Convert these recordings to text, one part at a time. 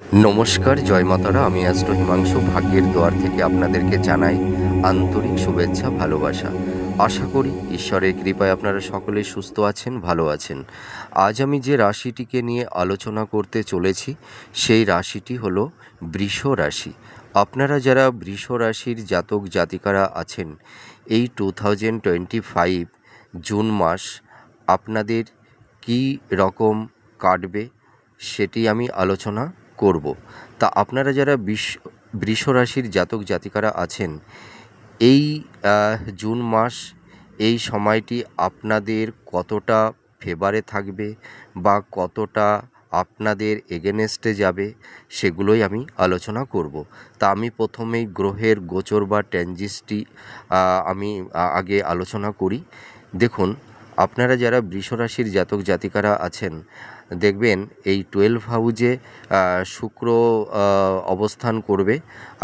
নমস্কার, জয় মাতারা। আমি অ্যাস্ট্রো হিমাংশু ভাগ্যের দুয়ার থেকে আপনাদেরকে জানাই আন্তরিক শুভেচ্ছা, ভালোবাসা। আশা করি ঈশ্বরের কৃপায় আপনারা সকলেই সুস্থ আছেন, ভালো আছেন। আজ আমি যে রাশিটিকে নিয়ে আলোচনা করতে চলেছি সেই রাশিটি হলো বৃষ রাশি। আপনারা যারা বৃষ রাশির জাতক জাতিকারা আছেন, এই 2025 জুন মাস আপনাদের কী রকম কাটবে সেটি আমি আলোচনা করব। তা আপনারা যারা বৃষ রাশির জাতক জাতিকারা আছেন, এই জুন মাস, এই সময়টি আপনাদের কতটা ফেভারে থাকবে বা কতটা আপনাদের এগেনেস্টে যাবে সেগুলোই আমি আলোচনা করব। তা আমি প্রথমেই গ্রহের গোচর বা ট্রানজিটটি আমি আগে আলোচনা করি। দেখুন, আপনারা যারা বৃষ রাশির জাতক জাতিকারা আছেন, দেখবেন এই 12 হাউজে শুক্র অবস্থান করবে,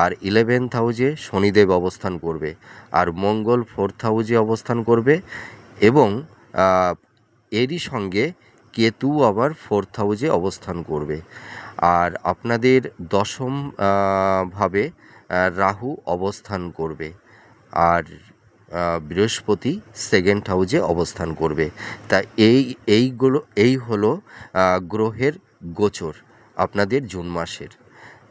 আর 11th হাউজে শনিদেব অবস্থান করবে, আর মঙ্গল 4th হাউজে অবস্থান করবে, এবং এরই সঙ্গে কেতু আবার 4th হাউজে অবস্থান করবে। আর আপনাদের দশম ভাবে রাহু অবস্থান করবে, আর বৃহস্পতি 2nd হাউজে অবস্থান করবে। তা এই হলো গ্রহের গোচর আপনাদের জুন মাসের।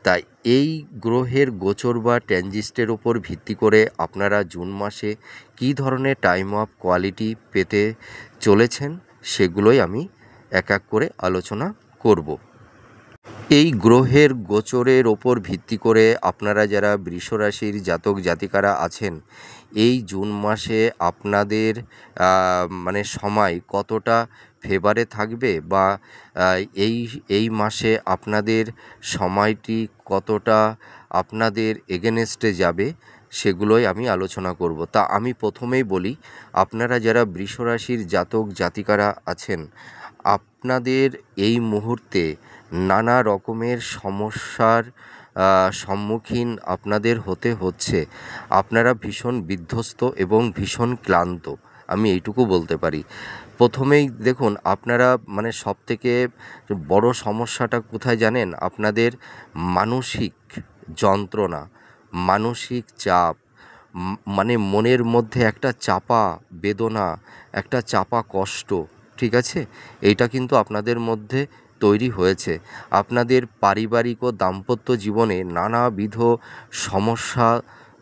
তাই এই গ্রহের গোচর বা ট্রানজিস্টের ওপর ভিত্তি করে আপনারা জুন মাসে কী ধরনের টাইম অফ কোয়ালিটি পেতে চলেছেন সেগুলোই আমি এক এক করে আলোচনা করব। এই গ্রহের গোচরের ওপর ভিত্তি করে আপনারা যারা বৃষ রাশির জাতক জাতিকারা আছেন, এই জুন মাসে আপনাদের সময় কতটা ফেভারে থাকবে, বা এই মাসে আপনাদের সময়টি কতটা আপনাদের এগেনেস্টে যাবে সেগুলোই আমি আলোচনা করব। তা আমি প্রথমেই বলি, আপনারা যারা বৃষ রাশির জাতক জাতিকারা আছেন, আপনাদের এই মুহূর্তে নানা রকমের সমস্যার সম্মুখীন আপনাদের হতে হচ্ছে। আপনারা ভীষণ বিধ্বস্ত এবং ভীষণ ক্লান্ত, আমি এইটুকু বলতে পারি। প্রথমেই দেখুন, আপনারা সবথেকে বড় সমস্যাটা কোথায় জানেন? আপনাদের মানসিক যন্ত্রণা, মানসিক চাপ, মনের মধ্যে একটা চাপা বেদনা, একটা চাপা কষ্ট, ঠিক আছে? এইটা কিন্তু আপনাদের মধ্যে তৈরি হয়েছে। আপনাদের পারিবারিক ও দাম্পত্য জীবনে নানাবিধ সমস্যা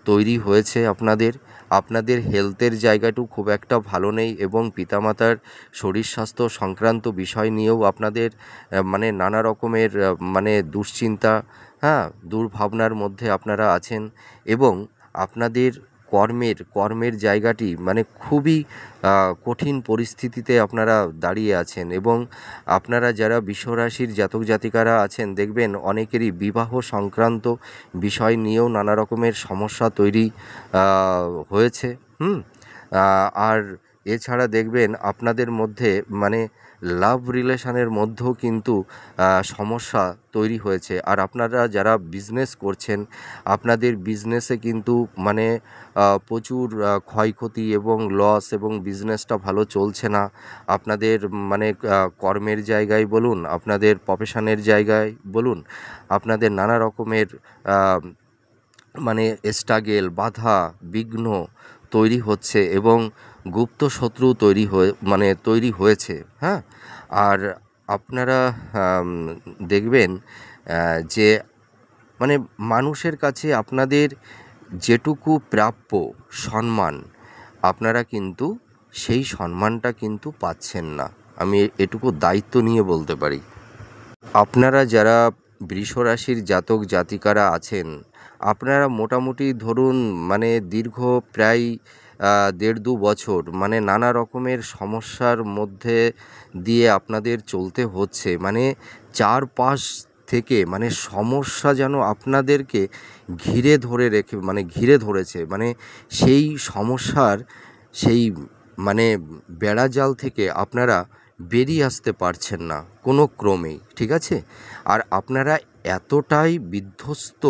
তৈরি হয়েছে। আপনাদের হেলথের জায়গাটাও খুব একটা ভালো নেই, এবং পিতামাতার শরীর স্বাস্থ্য সংক্রান্ত বিষয় নিয়েও আপনাদের নানা রকমের দুশ্চিন্তা, দুর্ভাবনার মধ্যে আপনারা আছেন, এবং আপনাদের কর্মের জায়গাটি খুবই কঠিন পরিস্থিতিতে আপনারা দাঁড়িয়ে আছেন। এবং আপনারা যারা বৃষ রাশির জাতক জাতিকারা আছেন, দেখবেন অনেকেরই বিবাহ সংক্রান্ত বিষয় নিয়েও নানা রকমের সমস্যা তৈরি হয়েছে। আর এছাড়া দেখবেন আপনাদের মধ্যে লাভ রিলেশনের মধ্যেও কিন্তু সমস্যা তৈরি হয়েছে। আর আপনারা যারা বিজনেস করছেন, আপনাদের বিজনেসে কিন্তু প্রচুর ক্ষয়ক্ষতি এবং লস, এবং বিজনেসটা ভালো চলছে না। আপনাদের কর্মের জায়গায় বলুন, আপনাদের প্রফেশনের জায়গায় বলুন, আপনাদের নানা রকমের স্ট্রাগেল, বাধা বিঘ্ন তৈরি হচ্ছে, এবং গুপ্ত শত্রু তৈরি হয়েছে। আর আপনারা দেখবেন যে মানুষের কাছে আপনাদের যেটুকু প্রাপ্য সম্মান, আপনারা কিন্তু সেই সম্মানটা কিন্তু পাচ্ছেন না। আমি এটুকু দায়িত্ব নিয়ে বলতে পারি। আপনারা যারা বৃষ রাশির জাতক জাতিকারা আছেন, আপনারা মোটামুটি ধরুন দীর্ঘ প্রায় 1.5-2 বছর নানা রকমের সমস্যার মধ্যে দিয়ে আপনাদের চলতে হচ্ছে। চারপাশ থেকে সমস্যা যেন আপনাদেরকে ঘিরে ধরেছে। সেই সমস্যার সেই বেড়াজাল থেকে আপনারা বেরিয়ে আসতে পারছেন না কোনো ক্রমেই, ঠিক আছে? আর আপনারা এতটাই বিধ্বস্ত,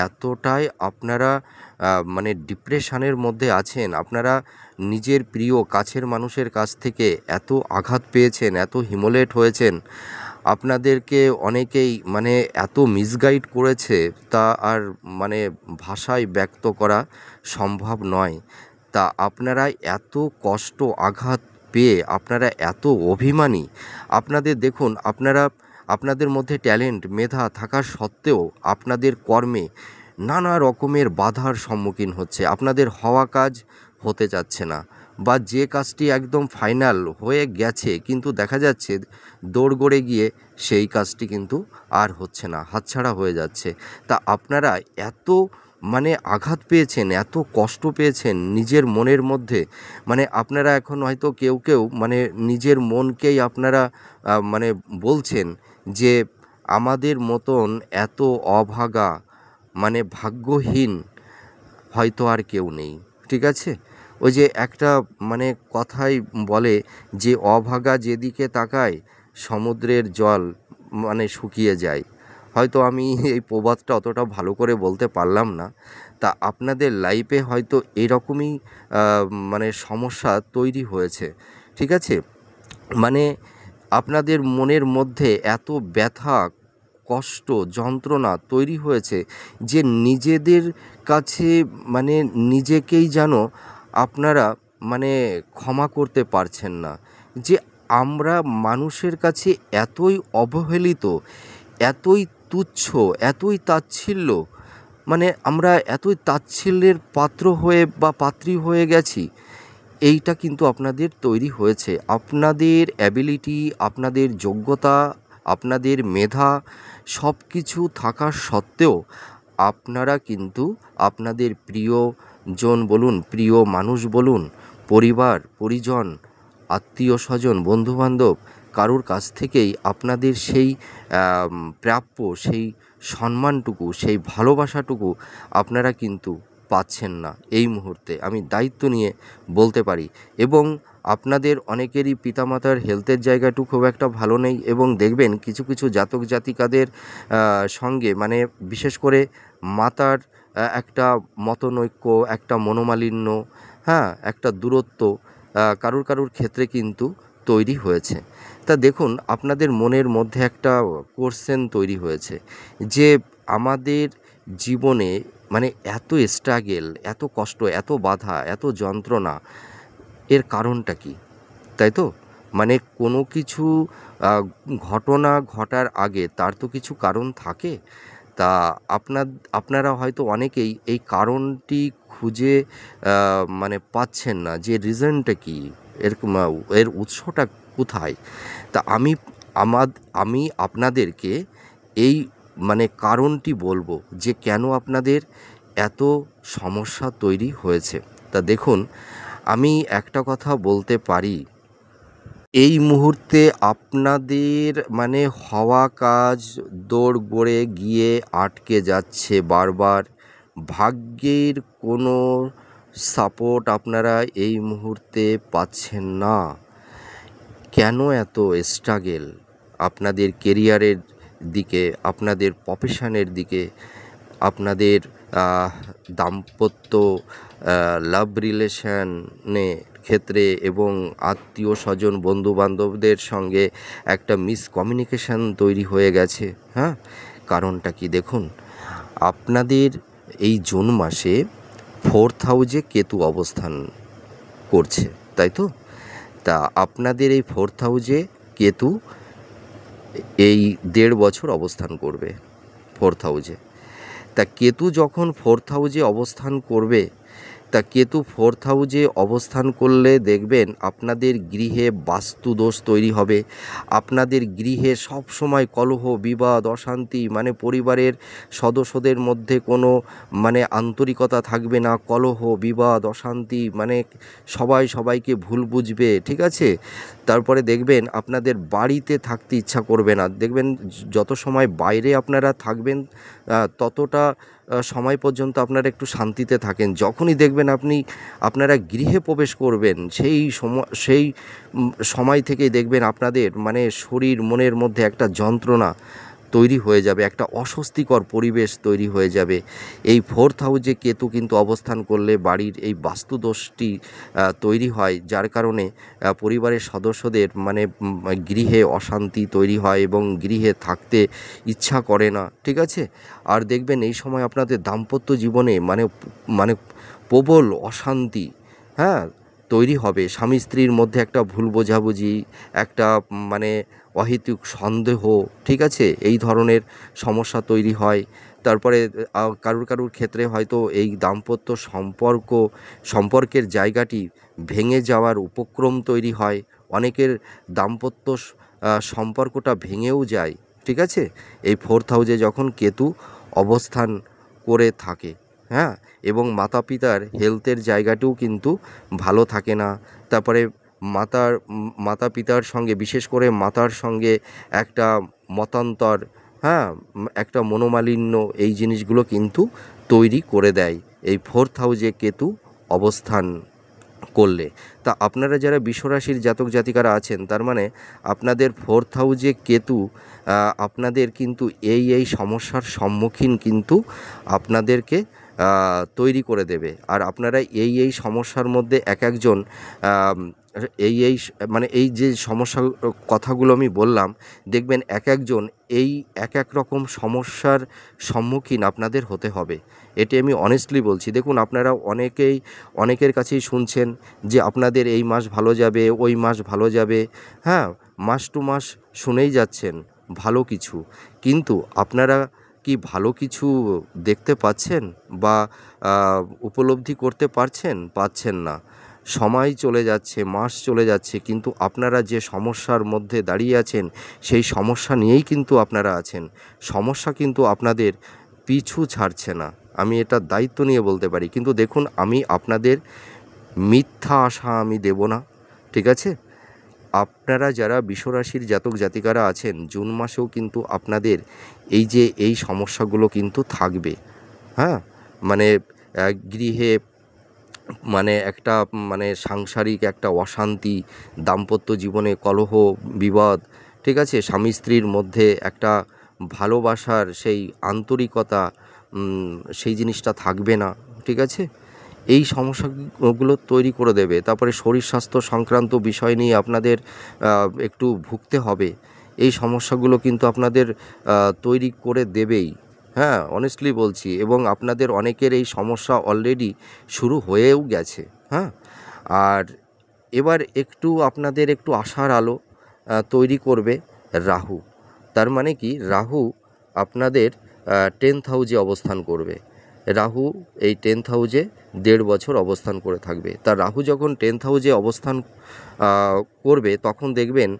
এতটাই আপনারা ডিপ্রেশনের মধ্যে আছেন, আপনারা নিজের প্রিয় কাছের মানুষের কাছ থেকে এত আঘাত পেয়েছেন, এত হিমোলেট হয়েছেন, আপনাদেরকে অনেকেই মানে এত মিসগাইড করেছে, তা আর মানে ভাষায় ব্যক্ত করা সম্ভব নয়। তা আপনারা এত কষ্ট আঘাত পেয়ে আপনারা এত অভিমানী, আপনাদের দেখুন, আপনাদের মধ্যে ট্যালেন্ট মেধা থাকা সত্ত্বেও আপনাদের কর্মে নানা রকমের বাধার সম্মুখীন হচ্ছে, আপনাদের হওয়া কাজ হতে যাচ্ছে না, বা যে কাজটি একদম ফাইনাল হয়ে গেছে কিন্তু দেখা যাচ্ছে দৌড়গড়ে গিয়ে সেই কাজটি কিন্তু আর হচ্ছে না, হাতছাড়া হয়ে যাচ্ছে। তা আপনারা এত মানে আঘাত পেয়েছেন, এত কষ্ট পেয়েছেন নিজের মনের মধ্যে, মানে আপনারা এখন হয়তো কেউ কেউ মানে নিজের মনকেই আপনারা মানে বলছেন যে আমাদের মতন এত অভাগা মানে ভাগ্যহীন হয়তো আর কেউ নেই। ঠিক আছে, ওই যে একটা মানে কথাই বলে যে অভাগা যেদিকে তাকায় সমুদ্রের জল মানে শুকিয়ে যায়। হয়তো আমি এই প্রবাদটা অতটা ভালো করে বলতে পারলাম না। তা আপনাদের লাইফে হয়তো এরকমই মানে সমস্যা তৈরি হয়েছে। ঠিক আছে, মানে আপনাদের মনের মধ্যে এত ব্যথা, কষ্ট, যন্ত্রণা তৈরি হয়েছে যে নিজেদের কাছে মানে নিজেকেই যেন আপনারা মানে ক্ষমা করতে পারছেন না। যে আমরা মানুষের কাছে এতই অবহেলিত, এতই তুচ্ছ, এতই তাচ্ছিল্য, মানে আমরা এতই তাচ্ছিল্যের পাত্র হয়ে বা পাত্রী হয়ে গেছি। এইটা কিন্তু আপনাদের তৈরি হয়েছে। আপনাদের অ্যাবিলিটি, আপনাদের যোগ্যতা, আপনাদের মেধা সব কিছু থাকা সত্ত্বেও আপনারা কিন্তু আপনাদের প্রিয়জন বলুন, প্রিয় মানুষ বলুন, পরিবার পরিজন, আত্মীয় স্বজন, বন্ধুবান্ধব কারোর কাছ থেকেই আপনাদের সেই প্রাপ্য সেই সম্মানটুকু, সেই ভালোবাসাটুকু আপনারা কিন্তু পাচ্ছেন না এই মুহূর্তে, আমি দায়িত্ব নিয়ে বলতে পারি। এবং আপনাদের অনেকেরই পিতামাতার হেলথের জায়গাটু খুব একটা ভালো নেই, এবং দেখবেন কিছু কিছু জাতক জাতিকাদের সঙ্গে মানে বিশেষ করে মাতার একটা মতনৈক্য, একটা মনোমালিন্য, হ্যাঁ, একটা দূরত্ব কারুর কারুর ক্ষেত্রে কিন্তু তৈরি হয়েছে। তা দেখুন, আপনাদের মনের মধ্যে একটা কোশ্চেন তৈরি হয়েছে যে আমাদের জীবনে মানে এত স্ট্রাগেল, এত কষ্ট, এত বাধা, এত যন্ত্রণা, এর কারণটা কী? তাই তো? মানে কোনো কিছু আ ঘটনা ঘটার আগে তার তো কিছু কারণ থাকে। তা আপনারা হয়তো অনেকেই এই কারণটি খুঁজে আ মানে পাচ্ছেন না যে রিজনটা কী? এর উৎসটা কোথায়? তা আমি আপনাদেরকে এই মানে কারণটি বলবো যে কেন আপনাদের এত সমস্যা তৈরি হয়েছে। তা দেখুন, আমি একটা কথা বলতে পারি, এই মুহূর্তে আপনাদের মানে হওয়া কাজ দৌড়গড়ে গিয়ে আটকে যাচ্ছে বারবার। ভাগ্যের কোনো সাপোর্ট আপনারা এই মুহূর্তে পাচ্ছেন না। কেন এত স্ট্রাগেল আপনাদের কেরিয়ারের দিকে, আপনাদের প্রফেশনের দিকে, আপনাদের দাম্পত্য লাভ রিলেশনে ক্ষেত্রে এবং আত্মীয় স্বজন বন্ধুবান্ধবদের সঙ্গে একটা মিসকমিউনিকেশান তৈরি হয়ে গেছে। হ্যাঁ, কারণটা কি দেখুন, আপনাদের এই জুন মাসে 4th হাউজে কেতু অবস্থান করছে, তাই তো? তা আপনাদের এই 4th হাউজে কেতু এই 1.5 বছর অবস্থান করবে 4th হাউজে। তা কেতু যখন 4th হাউজে অবস্থান করবে, তা কেতু 4th হাউজে অবস্থান করলে দেখবেন আপনাদের গৃহে বাস্তুদোষ তৈরি হবে। আপনাদের গৃহে সবসময় কলহ, বিবাদ, অশান্তি, মানে পরিবারের সদস্যদের মধ্যে কোনো মানে আন্তরিকতা থাকবে না। কলহ, বিবাদ, অশান্তি, মানে সবাই সবাইকে ভুল বুঝবে। ঠিক আছে, তারপরে দেখবেন আপনাদের বাড়িতে থাকতে ইচ্ছা করবে না। দেখবেন যত সময় বাইরে আপনারা থাকবেন ততটা সময় পর্যন্ত আপনারা একটু শান্তিতে থাকেন। যখনই দেখবেন আপনারা গৃহে প্রবেশ করবেন, সেই সময় থেকেই দেখবেন আপনাদের মানে শরীর মনের মধ্যে একটা যন্ত্রণা তৈরি হয়ে যাবে, একটা অস্বস্তিকর পরিবেশ তৈরি হয়ে যাবে। এই 4th হাউজে কেতু কিন্তু অবস্থান করলে বাড়ির এই বাস্তুদোষটি তৈরি হয়, যার কারণে পরিবারের সদস্যদের মানে গৃহে অশান্তি তৈরি হয় এবং গৃহে থাকতে ইচ্ছা করে না, ঠিক আছে? আর দেখবেন এই সময় আপনাদের দাম্পত্য জীবনে মানে প্রবল অশান্তি, হ্যাঁ, তৈরি হবে। স্বামী স্ত্রীর মধ্যে একটা ভুল বোঝাবুঝি, একটা মানে অহেতুক সন্দেহ, ঠিক আছে, এই ধরনের সমস্যা তৈরি হয়। তারপরে কারুর ক্ষেত্রে হয়তো এই দাম্পত্য সম্পর্কের জায়গাটি ভেঙে যাওয়ার উপক্রম তৈরি হয়। অনেকের দাম্পত্য সম্পর্কটা ভেঙেও যায়, ঠিক আছে, এই 4th হাউজে যখন কেতু অবস্থান করে থাকে, হ্যাঁ। এবং মাতা পিতার হেলথের জায়গাটিও কিন্তু ভালো থাকে না। তারপরে মাতা পিতার সঙ্গে, বিশেষ করে মাতার সঙ্গে একটা মতান্তর, হ্যাঁ, একটা মনোমালিন্য, এই জিনিসগুলো কিন্তু তৈরি করে দেয় এই 4th হাউজে কেতু অবস্থান করলে। তা আপনারা যারা বিশ্বরাশির জাতক জাতিকারা আছেন, তার মানে আপনাদের 4th হাউজে কেতু আপনাদের কিন্তু এই সমস্যার সম্মুখীন কিন্তু আপনাদেরকে তৈরি করে দেবে। আর আপনারা এই সমস্যার মধ্যে এক একজন মানে এই যে সমস্যা কথাগুলো আমি বললাম, দেখবেন এক একজন এই এক রকম সমস্যার সম্মুখীন আপনাদের হতে হবে। এটি আমি অনেস্টলি বলছি। দেখুন, আপনারা অনেকের কাছেই শুনছেন যে আপনাদের এই মাস ভালো যাবে, ওই মাস ভালো যাবে, হ্যাঁ, মাস টু মাস শুনেই যাচ্ছেন ভালো কিছু, কিন্তু আপনারা কি ভালো কিছু দেখতে পাচ্ছেন বা উপলব্ধি করতে পারছেন না। সময় চলে যাচ্ছে, মাস চলে যাচ্ছে, কিন্তু আপনারা যে সমস্যার মধ্যে দাঁড়িয়ে আছেন, সেই সমস্যা নিয়েই কিন্তু আপনারা আছেন। সমস্যা কিন্তু আপনাদের পিছু ছাড়ছে না, আমি এটা দায়িত্ব নিয়ে বলতে পারি। কিন্তু দেখুন, আমি আপনাদের মিথ্যা আশা আমি দেব না, ঠিক আছে? আপনারা যারা বিশ্বরাশির জাতক জাতিকারা আছেন, জুন মাসেও কিন্তু আপনাদের এই সমস্যাগুলো কিন্তু থাকবে, হ্যাঁ। মানে গৃহে মানে একটা মানে সাংসারিক একটা অশান্তি, দাম্পত্য জীবনে কলহ বিবাদ, ঠিক আছে, স্বামী স্ত্রীর মধ্যে একটা ভালোবাসার সেই আন্তরিকতা, সেই জিনিসটা থাকবে না, ঠিক আছে। এই সমস্যাগুলো তৈরি করে দেবে। তারপরে শরীর স্বাস্থ্য সংক্রান্ত বিষয় নিয়ে আপনাদের একটু ভুগতে হবে। এই সমস্যাগুলো কিন্তু আপনাদের তৈরি করে দেবেই, হ্যাঁ, অনেস্টলি বলছি। এবং আপনাদের অনেকের এই সমস্যা অলরেডি শুরু হয়েও গেছে, হ্যাঁ। আর এবার আপনাদের একটু আশার আলো তৈরি করবে রাহু। তার মানে কি, রাহু আপনাদের 10th হাউজে অবস্থান করবে। রাহু এই 10th হাউজে 1.5 বছর অবস্থান করে থাকবে। তা রাহু যখন 10th হাউজে অবস্থান করবে, তখন দেখবেন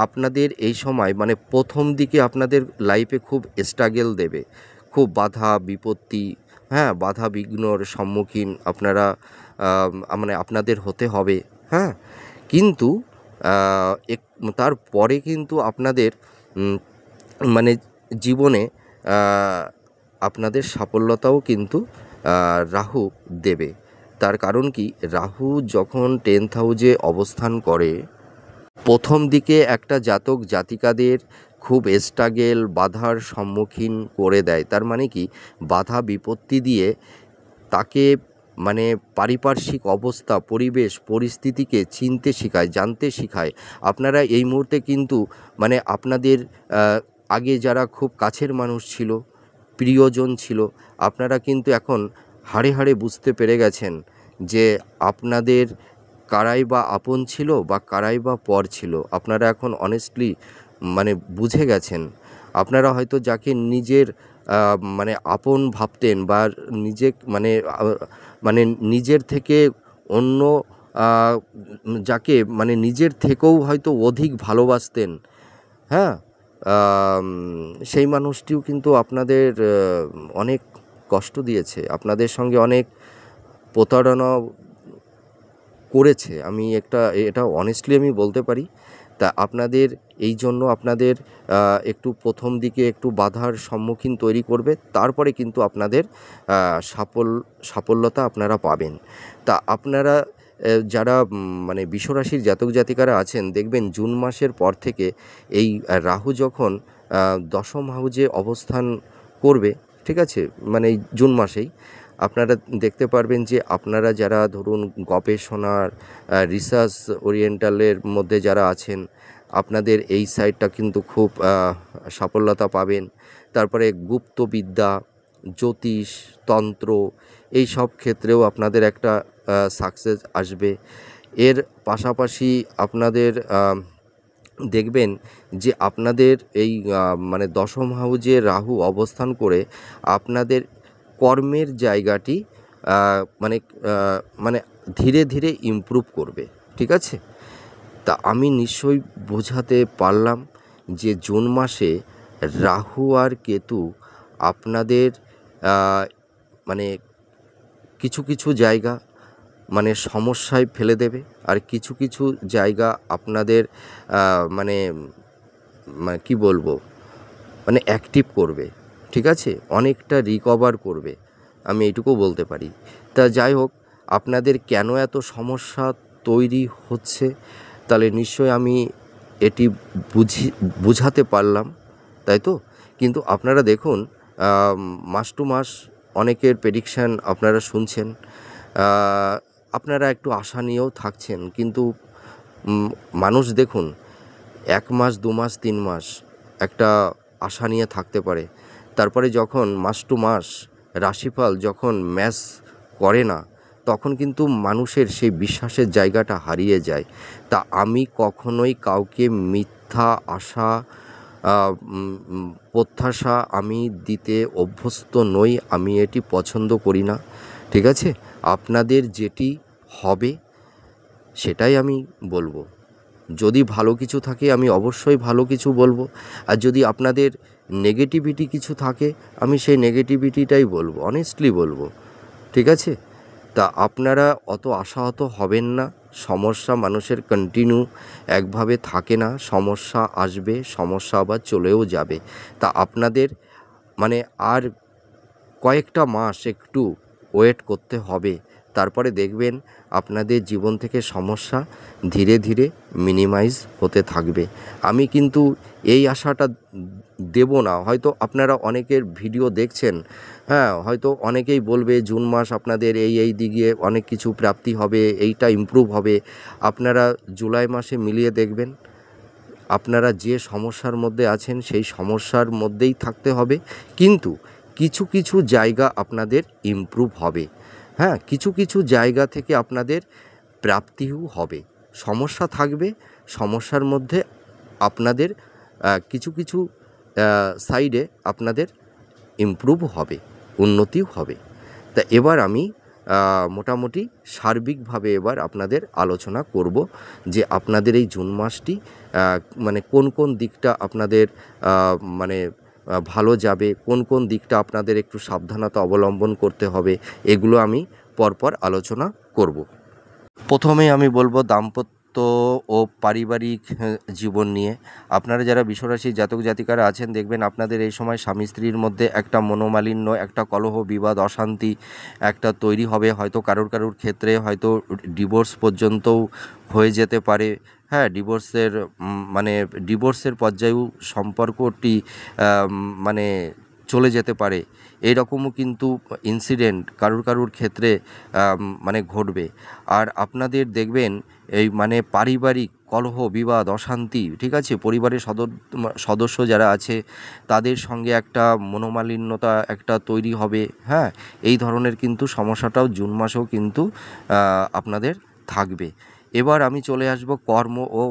আপনাদের এই সময় মানে প্রথম দিকে আপনাদের লাইফে খুব স্ট্রাগল দেবে, খুব বাধা বিপত্তি, হ্যাঁ, বাধা বিঘ্নর সম্মুখীন আপনারা মানে আপনাদের হতে হবে, হ্যাঁ। কিন্তু তারপরে কিন্তু আপনাদের মানে জীবনে আপনাদের সাফল্যতাও কিন্তু রাহু দেবে। তার কারণ কি, রাহু যখন 10th হাউজে অবস্থান করে, প্রথম দিকে একটা জাতক জাতিকাদের খুব স্ট্রাগল, বাধার সম্মুখীন করে দেয়। তার মানে কি, বাধা বিপত্তি দিয়ে তাকে মানে পারিপার্শ্বিক অবস্থা, পরিবেশ, পরিস্থিতিকে চিনতে শেখায়, জানতে শেখায়। আপনারা এই মুহূর্তে কিন্তু মানে আপনাদের আগে যারা খুব কাছের মানুষ ছিল, প্রিয়জন ছিল, আপনারা কিন্তু এখন হাড়ে হাড়ে বুঝতে পেরে গেছেন যে আপনাদের কারাই বা আপন ছিল বা কারাই বা পর ছিল। আপনারা এখন অনেস্টলি মানে বুঝে গেছেন। আপনারা হয়তো যাকে নিজের মানে আপন ভাবতেন বা নিজে মানে নিজের থেকে অন্য যাকে মানে নিজের থেকেও হয়তো অধিক ভালোবাসতেন, হ্যাঁ, সেই মানুষটিও কিন্তু আপনাদের অনেক কষ্ট দিয়েছে, আপনাদের সঙ্গে অনেক প্রতারণা করেছে। এটা অনেস্টলি আমি বলতে পারি। তা আপনাদের এই জন্য আপনাদের একটু প্রথম দিকে একটু বাধার সম্মুখীন তৈরি করবে, তারপরে কিন্তু আপনাদের সাফল্যতা আপনারা পাবেন। তা আপনারা যারা মানে বিশ্বরাশির জাতক জাতিকারা আছেন, দেখবেন জুন মাসের পর থেকে এই রাহু যখন দশম হাউজে অবস্থান করবে, ঠিক আছে, মানে এই জুন মাসেই আপনারা দেখতে পারবেন যে আপনারা যারা ধরুন গবেষণার রিসার্চ ওরিয়েন্টালের মধ্যে যারা আছেন, আপনাদের এই সাইডটা কিন্তু খুব সাফল্যতা পাবেন। তারপরে গুপ্তবিদ্যা, জ্যোতিষ, তন্ত্র, এই সব ক্ষেত্রেও আপনাদের একটা সাকসেস আসবে। এর পাশাপাশি আপনাদের দেখবেন যে আপনাদের এই মানে দশম হাউজে রাহু অবস্থান করে আপনাদের কর্মের জায়গাটি মানে মানে ধীরে ধীরে ইমপ্রুভ করবে, ঠিক আছে। তা আমি নিশ্চয়ই বোঝাতে পারলাম যে জুন মাসে রাহু আর কেতু আপনাদের মানে কিছু কিছু জায়গা মানে সমস্যায় ফেলে দেবে, আর কিছু কিছু জায়গা আপনাদের মানে মানে কী বলবো, মানে অ্যাক্টিভ করবে, ঠিক আছে, অনেকটা রিকভার করবে, আমি এইটুকু বলতে পারি। তা যাই হোক, আপনাদের কেন এত সমস্যা তৈরি হচ্ছে, তাহলে নিশ্চয় আমি এটি বুঝাতে পারলাম, তাই তো। কিন্তু আপনারা দেখুন, মাস টু মাস অনেকের প্রেডিকশান আপনারা শুনছেন, আপনারা একটু আশা নিয়েও থাকছেন, কিন্তু মানুষ দেখুন 1 মাস 2 মাস 3 মাস একটা আশা নিয়ে থাকতে পারে, তারপরে যখন মাস টু মাস রাশিফল যখন ম্যাচ করে না, তখন কিন্তু মানুষের সেই বিশ্বাসের জায়গাটা হারিয়ে যায়। তা আমি কখনোই কাউকে মিথ্যা আশা প্রত্যাশা আমি দিতে অভ্যস্ত নই, আমি এটি পছন্দ করি না, ঠিক আছে। আপনাদের যেটি হবে সেটাই আমি বলবো। যদি ভালো কিছু থাকে আমি অবশ্যই ভালো কিছু বলবো, আর যদি আপনাদের নেগেটিভিটি কিছু থাকে আমি সেই নেগেটিভিটিটাই বলবো, অনেস্টলি বলবো, ঠিক আছে। তা আপনারা অত আশাহত হবেন না। সমস্যা মানুষের কন্টিনিউ একভাবে থাকে না, সমস্যা আসবে, সমস্যা আবার চলেও যাবে। তা আপনাদের মানে আর কয়েকটা মাস একটু ওয়েট করতে হবে, তারপরে দেখবেন আপনাদের জীবন থেকে সমস্যা ধীরে ধীরে মিনিমাইজ হতে থাকবে। আমি কিন্তু এই আশাটা দেব না। হয়তো আপনারা অনেকের ভিডিও দেখছেন, হ্যাঁ, হয়তো অনেকেই বলবে জুন মাস আপনাদের এই দিকে অনেক কিছু প্রাপ্তি হবে, এইটা ইমপ্রুভ হবে। আপনারা জুলাই মাসে মিলিয়ে দেখবেন, আপনারা যে সমস্যার মধ্যে আছেন সেই সমস্যার মধ্যেই থাকতে হবে, কিন্তু কিছু কিছু জায়গা আপনাদের ইমপ্রুভ হবে, হ্যাঁ, কিছু কিছু জায়গা থেকে আপনাদের প্রাপ্তিও হবে। সমস্যা থাকবে, সমস্যার মধ্যে আপনাদের কিছু কিছু সাইডে আপনাদের ইমপ্রুভ হবে, উন্নতিও হবে। তা এবার আমি মোটামুটি সার্বিকভাবে এবার আপনাদের আলোচনা করব যে আপনাদের এই জুন মাসটি মানে কোন কোন দিকটা আপনাদের মানে ভালো যাবে, কোন কোন দিকটা আপনাদের একটু সাবধানতা অবলম্বন করতে হবে, এগুলো আমি পরপর আলোচনা করব। প্রথমেই আমি বলবো দাম্পত্য ও পারিবারিক জীবন নিয়ে। আপনারা যারা বৃষরাশি জাতক জাতিকারা আছেন, দেখবেন আপনাদের এই সময় স্বামী স্ত্রীর মধ্যে একটা মনোমালিন্য, একটা কলহ, বিবাদ, অশান্তি একটা তৈরি হবে। হয়তো কারোর ক্ষেত্রে হয়তো ডিভোর্স পর্যন্তও হয়ে যেতে পারে, হ্যাঁ, মানে ডিভোর্সের পর্যায়েও সম্পর্কটি মানে চলে যেতে পারে। এইরকমও কিন্তু ইনসিডেন্ট কারুর ক্ষেত্রে মানে ঘটবে। আর আপনাদের দেখবেন এই মানে পারিবারিক কলহ, বিবাদ, অশান্তি, ঠিক আছে, পরিবারের সদস্য যারা আছে তাদের সঙ্গে একটা মনোমালিন্যতা একটা তৈরি হবে, হ্যাঁ, এই ধরনের কিন্তু সমস্যাটাও জুন মাসেও কিন্তু আপনাদের থাকবে। এবার আমি চলে আসব কর্ম ও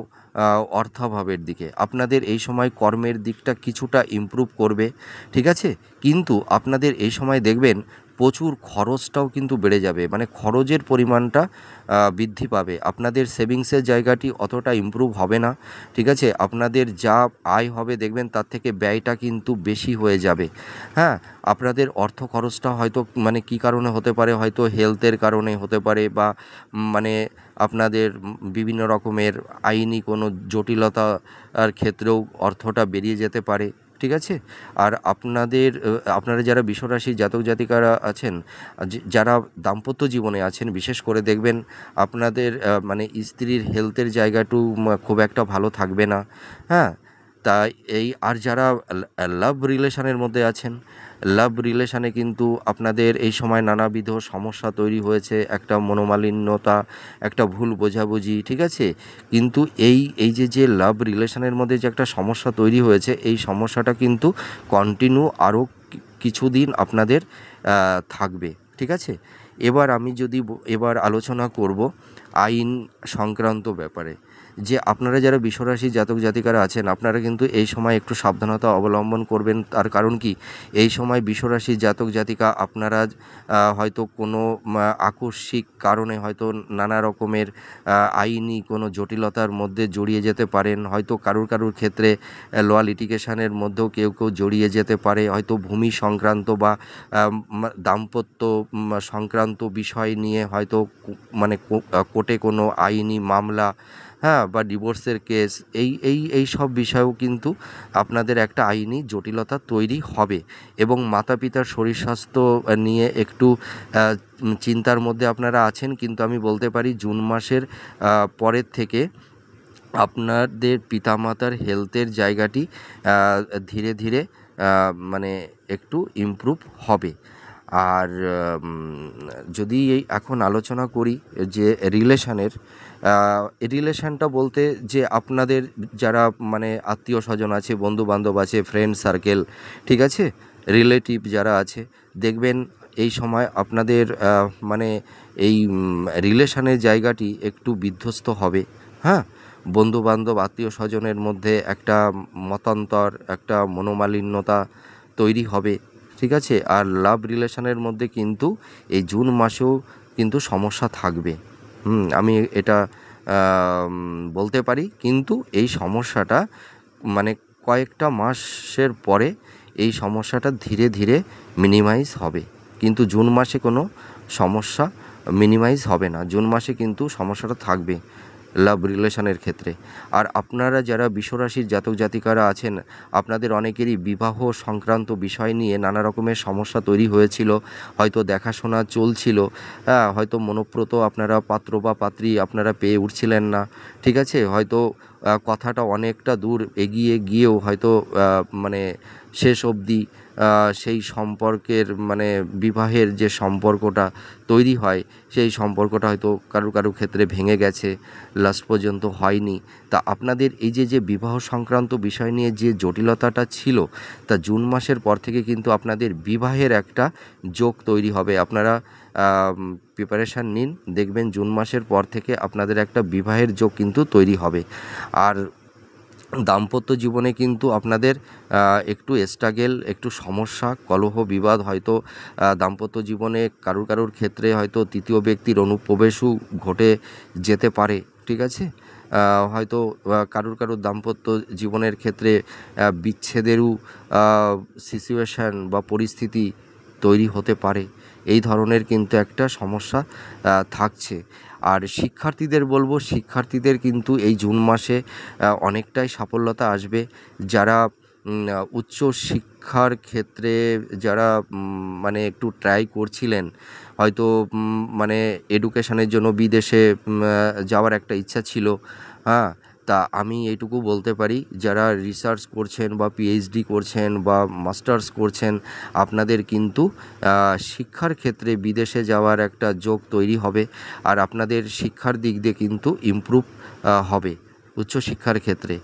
অর্থাভাবের দিকে। আপনাদের এই সময় কর্মের দিকটা কিছুটা ইমপ্রুভ করবে, ঠিক আছে, কিন্তু আপনাদের এই সময় দেখবেন প্রচুর খরচটাও কিন্তু বেড়ে যাবে, মানে খরচের পরিমাণটা বৃদ্ধি পাবে। আপনাদের সেভিংসের জায়গাটি অতটা ইমপ্রুভ হবে না, ঠিক আছে। আপনাদের যা আয় হবে দেখবেন তার থেকে ব্যয়টা কিন্তু বেশি হয়ে যাবে, হ্যাঁ। আপনাদের অর্থ খরচটা হয়তো মানে কী কারণে হতে পারে, হয়তো হেলথের কারণে হতে পারে, বা মানে আপনাদের বিভিন্ন রকমের আইনি কোনো জটিলতার ক্ষেত্রেও অর্থটা বেরিয়ে যেতে পারে, ঠিক আছে। আর আপনারা যারা বৃষরাশি জাতক জাতিকারা আছেন, যারা দাম্পত্য জীবনে আছেন, বিশেষ করে দেখবেন আপনাদের মানে স্ত্রীর হেলথের জায়গাটু খুব একটা ভালো থাকবে না, হ্যাঁ। তা এই আর যারা লাভ রিলেশনের মধ্যে আছেন, লাভ রিলেশনে কিন্তু আপনাদের এই সময় নানাবিধ সমস্যা তৈরি হয়েছে, একটা মনোমালিন্যতা, একটা ভুল বোঝাবুঝি, ঠিক আছে? কিন্তু এই যে লাভ রিলেশনের মধ্যে যে একটা সমস্যা তৈরি হয়েছে, এই সমস্যাটা কিন্তু কন্টিনিউ আরও কিছুদিন আপনাদের থাকবে, ঠিক আছে? এবার আমি যদি এবার আলোচনা করব আইন সংক্রান্ত ব্যাপারে, যে আপনারা যারা বৃষরাশি জাতক জাতিকারা আছেন, আপনারা কিন্তু এই সময় একটু সাবধানতা অবলম্বন করবেন। তার কারণ কি, এই সময় বৃষরাশি জাতক জাতিকা আপনারা হয়তো কোনো আকস্মিক কারণে হয়তো নানা রকমের আইনি কোনো জটিলতার মধ্যে জড়িয়ে যেতে পারেন। হয়তো কারুর ক্ষেত্রে ল লিটিগেশনের মধ্যেও কেউ জড়িয়ে যেতে পারে। হয়তো ভূমি সংক্রান্ত বা দাম্পত্য সংক্রান্ত বিষয় নিয়ে হয়তো মানে কোর্টে কোনো আইনি মামলা, হ্যাঁ, বা ডিভোর্সের কেস, এই সব বিষয়েও কিন্তু আপনাদের একটা আইনি জটিলতা তৈরি হবে। এবং মাতা পিতার শরীর স্বাস্থ্য নিয়ে একটু চিন্তার মধ্যে আপনারা আছেন, কিন্তু আমি বলতে পারি জুন মাসের পরের থেকে আপনাদের পিতামাতার হেলথের জায়গাটি ধীরে ধীরে মানে একটু ইমপ্রুভ হবে। আর যদি এই এখন আলোচনা করি যে রিলেশানটা বলতে, যে আপনাদের যারা মানে আত্মীয় স্বজন আছে, বন্ধু বান্ধব আছে, ফ্রেন্ড সার্কেল, ঠিক আছে, রিলেটিভ যারা আছে, দেখবেন এই সময় আপনাদের মানে এই রিলেশানের জায়গাটি একটু বিধ্বস্ত হবে। হ্যাঁ, বন্ধু বান্ধব আত্মীয় স্বজনের মধ্যে একটা মতান্তর, একটা মনোমালিন্যতা তৈরি হবে, ঠিক আছে? আর লাভ রিলেশনের মধ্যে কিন্তু এই জুন মাসেও কিন্তু সমস্যা থাকবে। আমি এটা বলতে পারি, কিন্তু এই সমস্যাটা মানে কয়েকটা মাসের পরে এই সমস্যাটা ধীরে ধীরে মিনিমাইজ হবে। কিন্তু জুন মাসে কোনো সমস্যা মিনিমাইজ হবে না, জুন মাসে কিন্তু সমস্যাটা থাকবে লাভ রিলেশনের ক্ষেত্রে। আর আপনারা যারা বৃষরাশির জাতক জাতিকারা আছেন, আপনাদের অনেকেরই বিবাহ সংক্রান্ত বিষয় নিয়ে নানা রকমের সমস্যা তৈরি হয়েছিল। হয়তো দেখাশোনা চলছিল, হ্যাঁ, হয়তো মনপ্রত আপনারা পাত্র বা পাত্রী আপনারা পেয়ে উঠছিলেন না, ঠিক আছে? হয়তো কথাটা অনেকটা দূর এগিয়ে গিয়েও হয়তো মানে শেষ অবধি সেই সম্পর্কের মানে বিবাহের যে সম্পর্কটা তৈরি হয়, সেই সম্পর্কটা হয়তো কারুর ক্ষেত্রে ভেঙে গেছে, লাস্ট পর্যন্ত হয়নি। তা আপনাদের এই যে বিবাহ সংক্রান্ত বিষয় নিয়ে যে জটিলতাটা ছিল, তা জুন মাসের পর থেকে কিন্তু আপনাদের বিবাহের একটা যোগ তৈরি হবে। আপনারা প্রিপারেশান নিন, দেখবেন জুন মাসের পর থেকে আপনাদের একটা বিবাহের যোগ কিন্তু তৈরি হবে। আর দাম্পত্য জীবনে কিন্তু আপনাদের একটু স্ট্রাগেল, একটু সমস্যা, কলহ বিবাদ হয়তো দাম্পত্য জীবনে কারুর ক্ষেত্রে হয়তো তৃতীয় ব্যক্তির অনুপ্রবেশও ঘটে যেতে পারে, ঠিক আছে? হয়তো কারুর দাম্পত্য জীবনের ক্ষেত্রে বিচ্ছেদেরও সিচুয়েশান বা পরিস্থিতি তৈরি হতে পারে। এই ধরনের কিন্তু একটা সমস্যা থাকছে। আর শিক্ষার্থীদের বলবো, শিক্ষার্থীদের কিন্তু এই জুন মাসে অনেকটাই সাফল্যতা আসবে। যারা উচ্চ শিক্ষার ক্ষেত্রে যারা মানে একটু ট্রাই করছিলেন, হয়তো মানে এডুকেশনের জন্য বিদেশে যাওয়ার একটা ইচ্ছা ছিল, হ্যাঁ, তা আমি এইটুকু বলতে পারি, যারা রিসার্চ করছেন বা পিএইচডি করছেন বা মাস্টার্স করছেন, আপনাদের কিন্তু শিক্ষার ক্ষেত্রে বিদেশে যাওয়ার একটা যোগ তৈরি হবে। আর আপনাদের শিক্ষার দিক দিয়ে কিন্তু ইমপ্রুভ হবে উচ্চশিক্ষার ক্ষেত্রে,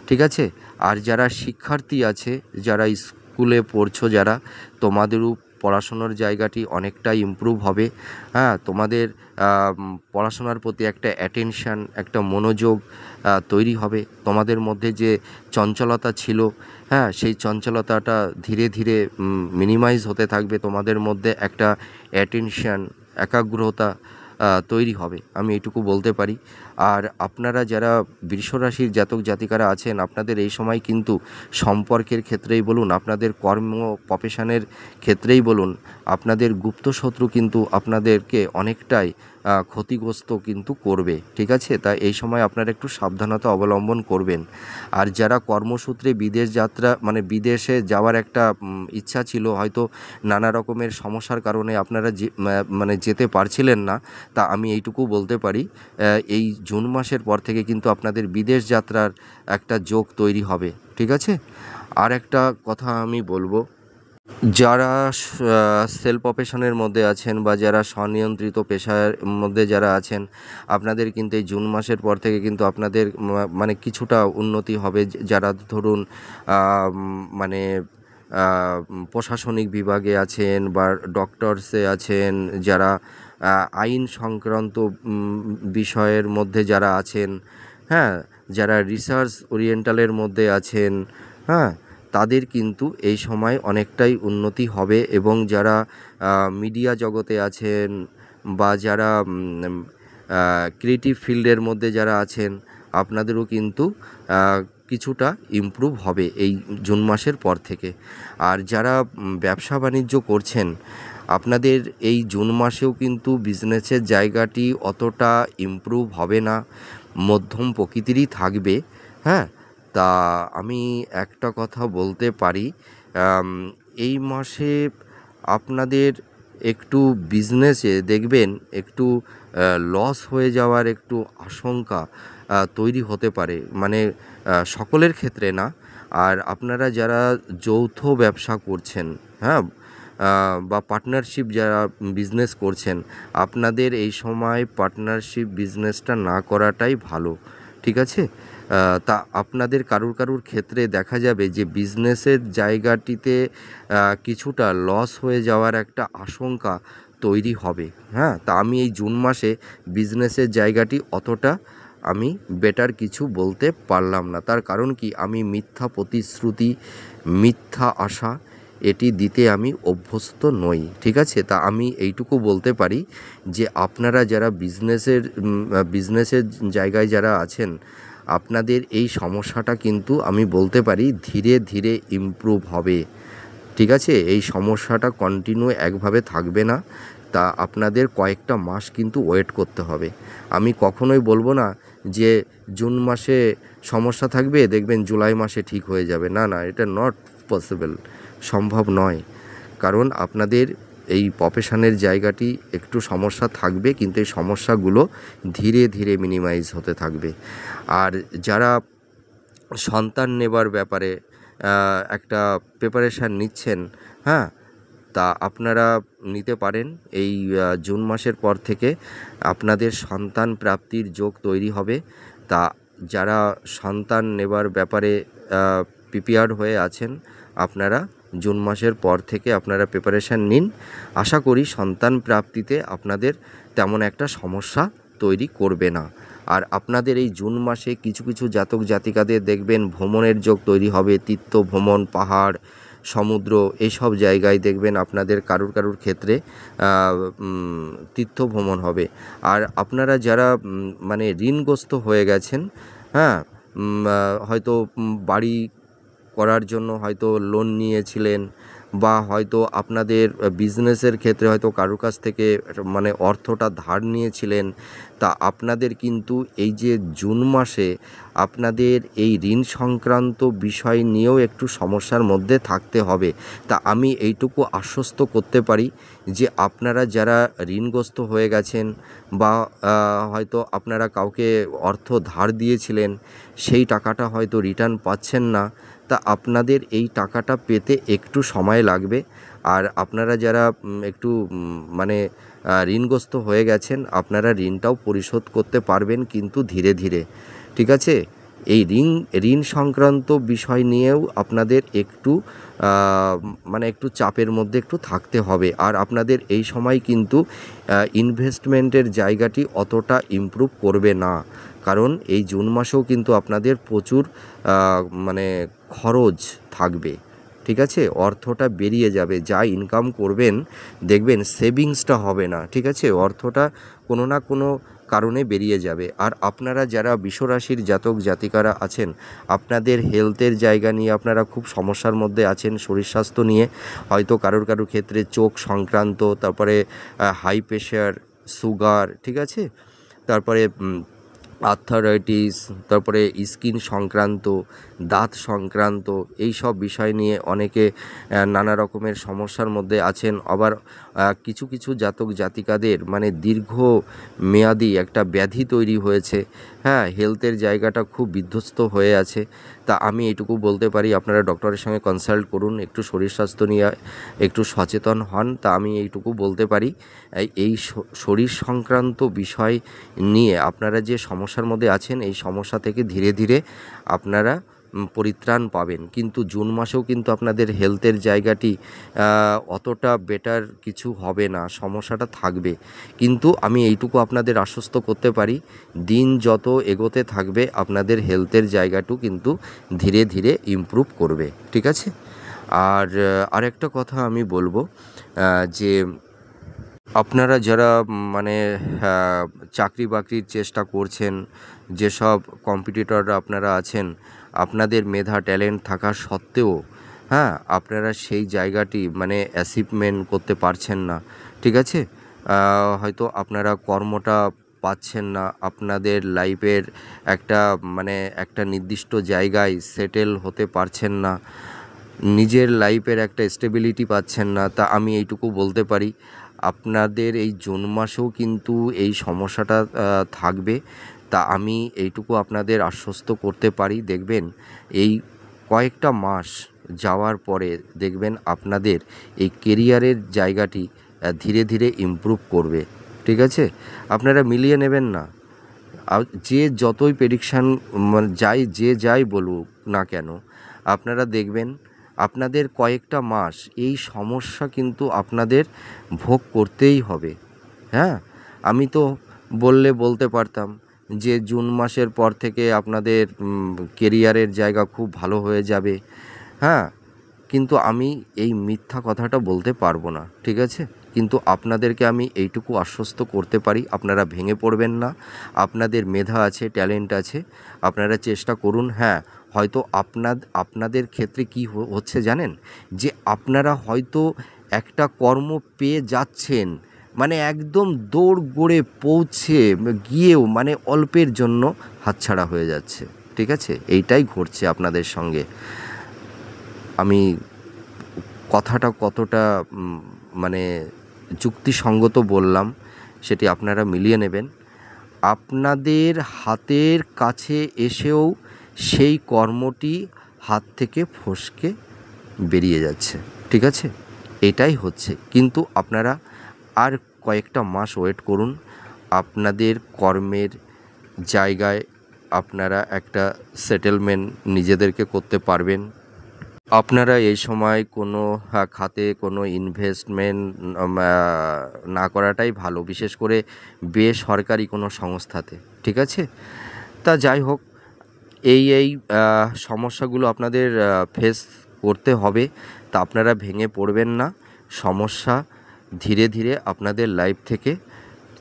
ঠিক আছে? আর যারা শিক্ষার্থী আছে, যারা স্কুলে পড়ছো, যারা, তোমাদেরও পড়াশোনার জায়গাটি অনেকটাই ইমপ্রুভ হবে। হ্যাঁ, তোমাদের পড়াশোনার প্রতি একটা অ্যাটেনশান, একটা মনোযোগ তৈরি হবে। তোমাদের মধ্যে যে চঞ্চলতা ছিল, হ্যাঁ, সেই চঞ্চলতাটা ধীরে ধীরে মিনিমাইজ হতে থাকবে। তোমাদের মধ্যে একটা অ্যাটেনশান, একাগ্রতা তৈরি হবে, আমি এইটুকু বলতে পারি। আর আপনারা যারা বৃষরাশির জাতক জাতিকারা আছেন, আপনাদের এই সময় কিন্তু সম্পর্কের ক্ষেত্রেই বলুন, আপনাদের কর্ম প্রফেশনের ক্ষেত্রেই বলুন, আপনাদের গুপ্ত শত্রু কিন্তু আপনাদেরকে অনেকটাই ক্ষতিগ্রস্ত কিন্তু করবে, ঠিক আছে? তাই এই সময় আপনারা একটু সাবধানতা অবলম্বন করবেন। আর যারা কর্মসূত্রে বিদেশ যাত্রা মানে বিদেশে যাওয়ার একটা ইচ্ছা ছিল, হয়তো নানা রকমের সমস্যার কারণে আপনারা মানে যেতে পারছিলেন না, তা আমি এইটুকু বলতে পারি, এই জুন মাসের পর থেকে কিন্তু আপনাদের বিদেশ যাত্রার একটা যোগ তৈরি হবে। ঠিক আছে। আর একটা কথা আমি বলবো, যারা সেলফ প্রফেশনের মধ্যে আছেন বা যারা স্বনিয়ন্ত্রিত পেশার মধ্যে যারা আছেন, আপনাদের কিন্তু এই জুন মাসের পর থেকে কিন্তু আপনাদের মানে কিছুটা উন্নতি হবে। যারা ধরুন মানে প্রশাসনিক বিভাগে আছেন বা ডক্টরসে আছেন, যারা আইন সংক্রান্ত বিষয়ের মধ্যে যারা আছেন, হ্যাঁ, যারা রিসার্চ ওরিয়েন্টালের মধ্যে আছেন, হ্যাঁ, তাদের কিন্তু এই সময় অনেকটাই উন্নতি হবে। এবং যারা মিডিয়া জগতে আছেন বা যারা ক্রিয়েটিভ ফিল্ডের মধ্যে যারা আছেন, আপনাদেরও কিন্তু কিছুটা ইমপ্রুভ হবে এই জুন মাসের পর থেকে। আর যারা ব্যবসা বাণিজ্য করছেন, আপনাদের এই জুন মাসেও কিন্তু বিজনেসের জায়গাটি অতটা ইমপ্রুভ হবে না, মধ্যম প্রকৃতিরই থাকবে। হ্যাঁ, তা আমি একটা কথা বলতে পারি, এই মাসে আপনাদের একটু বিজনেসে দেখবেন একটু লস হয়ে যাওয়ার একটু আশঙ্কা তৈরি হতে পারে, মানে সকলের ক্ষেত্রে না। আর আপনারা যারা যৌথ ব্যবসা করছেন, হ্যাঁ, বা পার্টনারশিপ যারা বিজনেস করছেন, আপনাদের এই সময় পার্টনারশিপ বিজনেসটা না করাটাই ভালো। ঠিক আছে। তা আপনাদের কারুর ক্ষেত্রে দেখা যাবে যে বিজনেসের জায়গাটিতে কিছুটা লস হয়ে যাওয়ার একটা আশঙ্কা তৈরি হবে। হ্যাঁ, তা আমি এই জুন মাসে বিজনেসের জায়গাটি অতটা আমি বেটার কিছু বলতে পারলাম না। তার কারণ কি, আমি মিথ্যা প্রতিশ্রুতি, মিথ্যা আশা এটি দিতে আমি অভ্যস্ত নই। ঠিক আছে। তা আমি এইটুকু বলতে পারি যে আপনারা যারা বিজনেসের জায়গায় যারা আছেন, আপনাদের এই সমস্যাটা কিন্তু আমি বলতে পারি ধীরে ধীরে ইমপ্রুভ হবে। ঠিক আছে। এই সমস্যাটা কন্টিনিউ একভাবে থাকবে না। তা আপনাদের কয়েকটা মাস কিন্তু ওয়েট করতে হবে। আমি কখনোই বলবো না যে জুন মাসে সমস্যা থাকবে, দেখবেন জুলাই মাসে ঠিক হয়ে যাবে। না, না, এটা নট পসিবল, সম্ভব নয়। কারণ আপনাদের এই প্রফেশনের জায়গাটি একটু সমস্যা থাকবে, কিন্তু এই সমস্যাগুলো ধীরে ধীরে মিনিমাইজ হতে থাকবে। আর যারা সন্তান নেবার ব্যাপারে একটা প্রিপারেশান নিচ্ছেন, হ্যাঁ, তা আপনারা নিতে পারেন। এই জুন মাসের পর থেকে আপনাদের সন্তান প্রাপ্তির যোগ তৈরি হবে। তা যারা সন্তান নেবার ব্যাপারে প্রিপেয়ার্ড হয়ে আছেন, আপনারা জুন মাসের পর থেকে আপনারা প্রিপারেশান নিন। আশা করি সন্তান প্রাপ্তিতে আপনাদের তেমন একটা সমস্যা তৈরি করবে না। আর আপনাদের এই জুন মাসে কিছু কিছু জাতক জাতিকাদের দেখবেন ভ্রমণের যোগ তৈরি হবে। তীর্থ ভ্রমণ, পাহাড়, সমুদ্র, এইসব জায়গায় দেখবেন আপনাদের কারুর ক্ষেত্রে তীর্থ ভ্রমণ হবে। আর আপনারা যারা মানে ঋণগ্রস্ত হয়ে গেছেন, হ্যাঁ, হয়তো বাড়ি করার জন্য হয়তো লোন নিয়েছিলেন, বা হয়তো আপনাদের বিজনেসের ক্ষেত্রে হয়তো কারুর কাছ থেকে মানে অর্থটা ধার নিয়েছিলেন। তা আপনাদের কিন্তু এই যে জুন মাসে আপনাদের এই ঋণ সংক্রান্ত বিষয় নিয়েও একটু সমস্যার মধ্যে থাকতে হবে। তা আমি এইটুকু আশ্বস্ত করতে পারি যে আপনারা যারা ঋণগ্রস্ত হয়ে গেছেন বা হয়তো আপনারা কাউকে অর্থ ধার দিয়েছিলেন, সেই টাকাটা হয়তো রিটার্ন পাচ্ছেন না, তা আপনাদের এই টাকাটা পেতে একটু সময় লাগবে। আর আপনারা যারা একটু মানে ঋণগ্রস্ত হয়ে গেছেন, আপনারা ঋণটাও পরিশোধ করতে পারবেন, কিন্তু ধীরে ধীরে। ঠিক আছে। এই ঋণ সংক্রান্ত বিষয় নিয়েও আপনাদের একটু মানে একটু চাপের মধ্যে একটু থাকতে হবে। আর আপনাদের এই সময় কিন্তু ইনভেস্টমেন্টের জায়গাটি অতটা ইমপ্রুভ করবে না। কারণ এই জুন মাসেও কিন্তু আপনাদের প্রচুর মানে খরচ থাকবে। ঠিক আছে। অর্থটা বেরিয়ে যাবে, যা ইনকাম করবেন দেখবেন সেভিংসটা হবে না। ঠিক আছে। অর্থটা কোনো না কোনো কারণে বেরিয়ে যাবে। আর আপনারা যারা বিশ্বরাশির জাতক জাতিকারা আছেন, আপনাদের হেলথের জায়গা নিয়ে আপনারা খুব সমস্যার মধ্যে আছেন। শরীর স্বাস্থ্য নিয়ে হয়তো কারোর ক্ষেত্রে চোখ সংক্রান্ত, তারপরে হাই প্রেশার, সুগার, ঠিক আছে, তারপরে আর্থারাইটিস, তারপরে স্কিন সংক্রান্ত, দাঁত সংক্রান্ত এই সব বিষয় নিয়ে অনেকে নানা রকমের সমস্যার মধ্যে আছেন। আবার কিছু কিছু জাতক জাতিকাদের মানে দীর্ঘ মেয়াদি একটা ব্যাধি তৈরি হয়েছে, হ্যাঁ, হেলথের জায়গাটা খুব বিধ্বস্ত হয়ে আছে। তা আমি এটুকু বলতে পারি, আপনারা ডক্টরের সঙ্গে কনসাল্ট করুন, একটু শরীর স্বাস্থ্য নিয়ে একটু সচেতন হন। তা আমি এইটুকু বলতে পারি, এই শরীর সংক্রান্ত বিষয় নিয়ে আপনারা যে সমস্যার মধ্যে আছেন, এই সমস্যা থেকে ধীরে ধীরে আপনারা পরিত্রাণ পাবেন। কিন্তু জুন মাসেও কিন্তু আপনাদের হেলথের জায়গাটি অতটা বেটার কিছু হবে না, সমস্যাটা থাকবে। কিন্তু আমি এইটুকু আপনাদের আশ্বস্ত করতে পারি, দিন যত এগোতে থাকবে আপনাদের হেলথের জায়গাটু কিন্তু ধীরে ধীরে ইমপ্রুভ করবে, ঠিক আছে? আর আরেকটা কথা আমি বলবো, যে আপনারা যারা মানে চাকরি বাকরির চেষ্টা করছেন, যেসব কম্পিটিটররা আপনারা আছেন, আপনাদের মেধা ট্যালেন্ট থাকা সত্ত্বেও, হ্যাঁ, আপনারা সেই জায়গাটি মানে অ্যাচিভমেন্ট করতে পারছেন না, ঠিক আছে? হয়তো আপনারা কর্মটা পাচ্ছেন না, আপনাদের লাইফের একটা মানে একটা নির্দিষ্ট জায়গায় সেটেল হতে পারছেন না, নিজের লাইফের একটা স্টেবিলিটি পাচ্ছেন না। তা আমি এইটুকু বলতে পারি, আপনাদের এই জুন মাসেও কিন্তু এই সমস্যাটা থাকবে। তা আমি এইটুকু আপনাদের আশ্বস্ত করতে পারি, দেখবেন এই কয়েকটা মাস যাওয়ার পরে দেখবেন আপনাদের এই কেরিয়ারের জায়গাটি ধীরে ধীরে ইমপ্রুভ করবে, ঠিক আছে? আপনারা মিলিয়ে নেবেন না। যে যতই প্রেডিকশান মানে যাই বলুক না কেন, আপনারা দেখবেন আপনাদের কয়েকটা মাস এই সমস্যা কিন্তু আপনাদের ভোগ করতেই হবে, হ্যাঁ। আমি তো বলতে পারতাম যে জুন মাসের পর থেকে আপনাদের কেরিয়ারের জায়গা খুব ভালো হয়ে যাবে, হ্যাঁ, কিন্তু আমি এই মিথ্যা কথাটা বলতে পারবো না, ঠিক আছে? কিন্তু আপনাদেরকে আমি এইটুকু আশ্বস্ত করতে পারি, আপনারা ভেঙে পড়বেন না। আপনাদের মেধা আছে, ট্যালেন্ট আছে, আপনারা চেষ্টা করুন। হ্যাঁ, হয়তো আপনাদের ক্ষেত্রে কি হচ্ছে জানেন, যে আপনারা হয়তো একটা কর্ম পেয়ে যাচ্ছেন, মানে একদম দৌড় গড়ে পৌঁছে গিয়েও মানে অল্পের জন্য হাতছাড়া হয়ে যাচ্ছে, ঠিক আছে? এইটাই ঘটছে আপনাদের সঙ্গে। আমি কথাটা কতটা মানে যুক্তিসঙ্গত বললাম সেটি আপনারা মিলিয়ে নেবেন। আপনাদের হাতের কাছে এসেও সেই কর্মটি হাত থেকে ফসকে বেরিয়ে যাচ্ছে, ঠিক আছে? এটাই হচ্ছে। কিন্তু আপনারা আর কয়েকটা মাস ওয়েট করুন, আপনাদের কর্মের জায়গায় আপনারা একটা সেটেলমেন্ট নিজেদেরকে করতে পারবেন। আপনারা এই সময় কোনো খাতে কোনো ইনভেস্টমেন্ট না করাটাই ভালো, বিশেষ করে বেসরকারি কোনো সংস্থাতে, ঠিক আছে? তা যাই হোক, এই সমস্যাগুলো আপনাদের ফেস করতে হবে। তা আপনারা ভেঙে পড়বেন না, সমস্যা ধীরে ধীরে আপনাদের লাইফ থেকে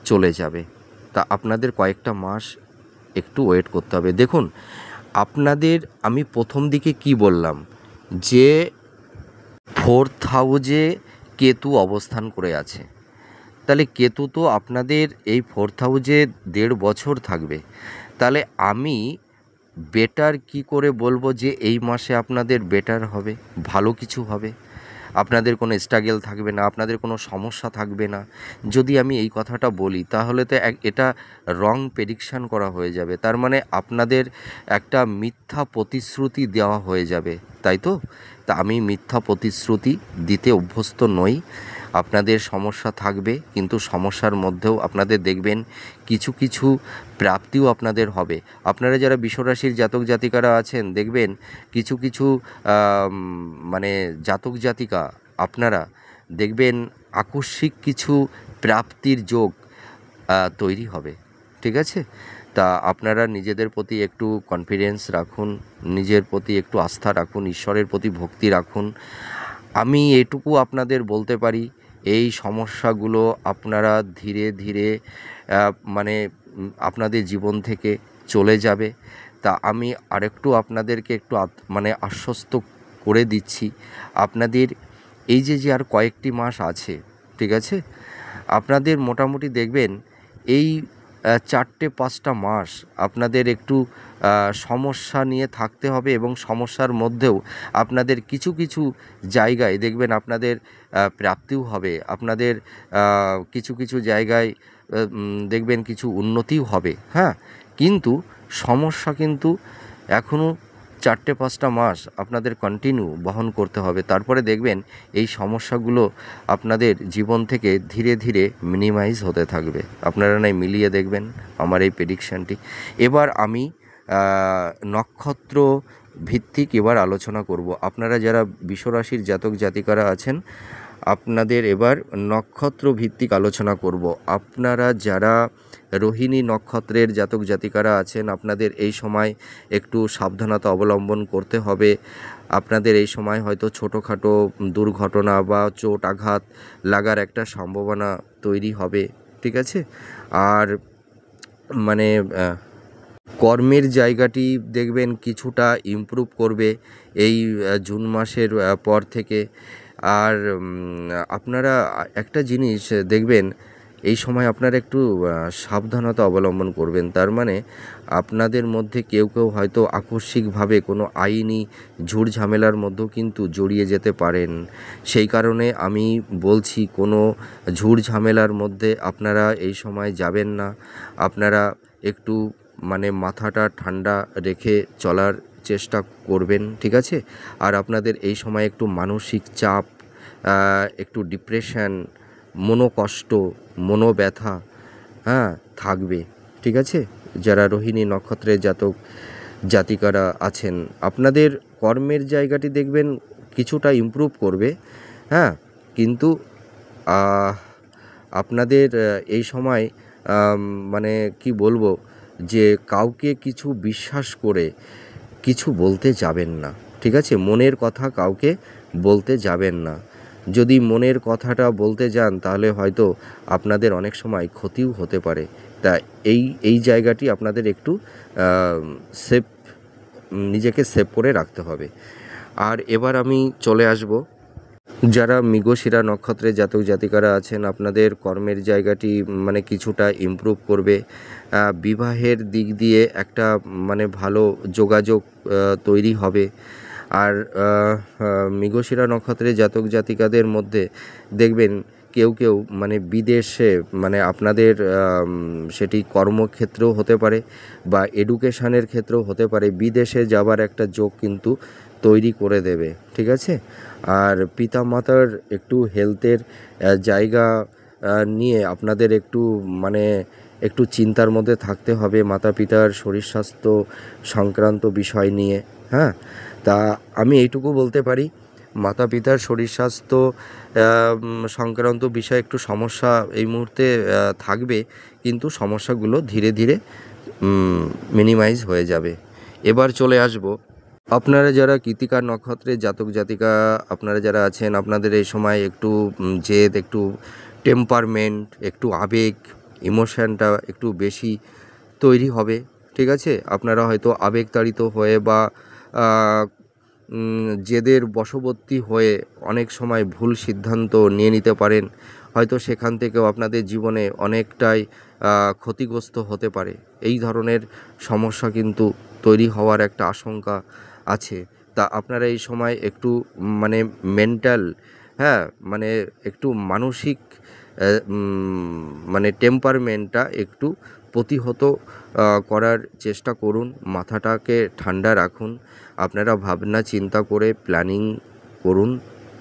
চলে যাবে। তা আপনাদের কয়েকটা মাস একটু ওয়েট করতে হবে। দেখুন, আপনাদের আমি প্রথম দিকে কি বললাম, যে 4th হাউজে কেতু অবস্থান করে আছে, তাহলে কেতু তো আপনাদের এই 4th হাউজে 1.5 বছর থাকবে। তাহলে আমি বেটার কি করে বলবো যে এই মাসে আপনাদের বেটার হবে, ভালো কিছু হবে, আপনাদের কোনো স্ট্রাগল থাকবে না, আপনাদের কোনো সমস্যা থাকবে না? যদি আমি এই কথাটা বলি তাহলে তো এটা রং প্রেডিকশান করা হয়ে যাবে, তার মানে আপনাদের একটা মিথ্যা প্রতিশ্রুতি দেওয়া হয়ে যাবে, তাই তো? তা আমি মিথ্যা প্রতিশ্রুতি দিতে অভ্যস্ত নই। আপনাদের সমস্যা থাকবে, কিন্তু সমস্যার মধ্যেও আপনাদের দেখবেন কিছু কিছু প্রাপ্তিও আপনাদের হবে। আপনারা যারা বিশ্বরাশির জাতক জাতিকারা আছেন, দেখবেন কিছু কিছু মানে জাতক জাতিকা আপনারা দেখবেন আকস্মিক কিছু প্রাপ্তির যোগ তৈরি হবে, ঠিক আছে? তা আপনারা নিজেদের প্রতি একটু কনফিডেন্স রাখুন, নিজের প্রতি একটু আস্থা রাখুন, ঈশ্বরের প্রতি ভক্তি রাখুন। আমি এটুকু আপনাদের বলতে পারি, এই সমস্যাগুলো আপনারা ধীরে ধীরে মানে আপনাদের জীবন থেকে চলে যাবে। তা আমি আরেকটু আপনাদেরকে একটু মানে আশ্বস্ত করে দিচ্ছি, আপনাদের এই যে আর কয়েকটি মাস আছে, ঠিক আছে? আপনাদের মোটামুটি দেখবেন এই 4-5টা মাস আপনাদের একটু সমস্যা নিয়ে থাকতে হবে, এবং সমস্যার মধ্যেও আপনাদের কিছু কিছু জায়গায় দেখবেন আপনাদের প্রাপ্তিও হবে, আপনাদের কিছু কিছু জায়গায় দেখবেন কিছু উন্নতিও হবে। হ্যাঁ, কিন্তু সমস্যা কিন্তু এখনও 4-5টা মাস আপনাদের কন্টিনিউ বহন করতে হবে। তারপরে দেখবেন এই সমস্যাগুলো আপনাদের জীবন থেকে ধীরে ধীরে মিনিমাইজ হতে থাকবে। আপনারা নয় মিলিয়ে দেখবেন আমার এই প্রেডিকশানটি। এবার আমি নক্ষত্র ভিত্তিক এবার আলোচনা করব। আপনারা যারা বিশ্বরাশির জাতক জাতিকারা আছেন, আপনাদের এবার নক্ষত্র ভিত্তিক আলোচনা করব। আপনারা যারা রোহিণী নক্ষত্রের জাতক জাতিকারা আছেন, আপনাদের এই সময় একটু সাবধানতা অবলম্বন করতে হবে। আপনাদের এই সময় হয়তো ছোটোখাটো দুর্ঘটনা বা চোট আঘাত লাগার একটা সম্ভাবনা তৈরি হবে, ঠিক আছে? আর মানে কর্মের জায়গাটি দেখবেন কিছুটা ইমপ্রুভ করবে এই জুন মাসের পর থেকে। আর আপনারা একটা জিনিস দেখবেন, এই সময় আপনারা একটু সাবধানতা অবলম্বন করবেন। তার মানে আপনাদের মধ্যে কেউ কেউ হয়তো আকস্মিকভাবে কোনো আইনি ঝুট ঝামেলার মধ্যেও কিন্তু জড়িয়ে যেতে পারেন। সেই কারণে আমি বলছি, কোনো ঝুট ঝামেলার মধ্যে আপনারা এই সময় যাবেন না। আপনারা একটু মানে মাথাটা ঠান্ডা রেখে চলার চেষ্টা করবেন, ঠিক আছে? আর আপনাদের এই সময় একটু মানসিক চাপ, একটু ডিপ্রেশন, মনোকষ্ট, মনোব্যথা হ্যাঁ থাকবে, ঠিক আছে? যারা রোহিণী নক্ষত্রের জাতক জাতিকারা আছেন, আপনাদের কর্মের জায়গাটি দেখবেন কিছুটা ইমপ্রুভ করবে। হ্যাঁ, কিন্তু আপনাদের এই সময় মানে কি বলবো, যে কাউকে কিছু বিশ্বাস করে কিছু বলতে যাবেন না, ঠিক আছে? মনের কথা কাউকে বলতে যাবেন না। যদি মনের কথাটা বলতে যান তাহলে হয়তো আপনাদের অনেক সময় ক্ষতিও হতে পারে। তা এই জায়গাটি আপনাদের একটু সেভ, নিজেকে সেভ করে রাখতে হবে। আর এবার আমি চলে আসব, যারা মৃগশিরা নক্ষত্রের জাতক জাতিকারা আছেন, আপনাদের কর্মের জায়গাটি মানে কিছুটা ইমপ্রুভ করবে। বিবাহের দিক দিয়ে একটা মানে ভালো যোগাযোগ তৈরি হবে। আর মৃগশিরা নক্ষত্রের জাতক জাতিকাদের মধ্যে দেখবেন কেউ কেউ মানে বিদেশে, মানে আপনাদের সেটি কর্মক্ষেত্রেও হতে পারে বা এডুকেশানের ক্ষেত্রেও হতে পারে, বিদেশে যাবার একটা যোগ কিন্তু তৈরি করে দেবে, ঠিক আছে? আর পিতামাতার একটু হেলথের জায়গা নিয়ে আপনাদের একটু মানে একটু চিন্তার মধ্যে থাকতে হবে, মাতা পিতার শরীর স্বাস্থ্য সংক্রান্ত বিষয় নিয়ে। হ্যাঁ, তা আমি এইটুকু বলতে পারি, মাতা পিতার শরীর স্বাস্থ্য সংক্রান্ত বিষয়ে একটু সমস্যা এই মুহূর্তে থাকবে, কিন্তু সমস্যাগুলো ধীরে ধীরে মিনিমাইজ হয়ে যাবে। এবার চলে আসব, আপনারা যারা কৃত্তিকা নক্ষত্রের জাতক জাতিকা আপনারা যারা আছেন, আপনাদের এই সময় একটু জেদ, একটু টেম্পারমেন্ট, একটু আবেগ, ইমোশনটা একটু বেশি তৈরি হবে, ঠিক আছে? আপনারা হয়তো আবেগতাড়িত হয়ে বা জেদের বশবর্তী হয়ে অনেক সময় ভুল সিদ্ধান্ত নিয়ে নিতে পারেন। হয়তো সেখান থেকেও আপনাদের জীবনে অনেকটাই ক্ষতিগ্রস্ত হতে পারে। এই ধরনের সমস্যা কিন্তু তৈরি হওয়ার একটা আশঙ্কা আছে। তা আপনারা এই সময় একটু মানে মেন্টাল, হ্যাঁ, মানে একটু মানসিক মানে টেম্পারমেন্টটা একটু প্রতিহত করার চেষ্টা করুন। মাথাটাকে ঠান্ডা রাখুন। আপনারা ভাবনা চিন্তা করে প্ল্যানিং করুন,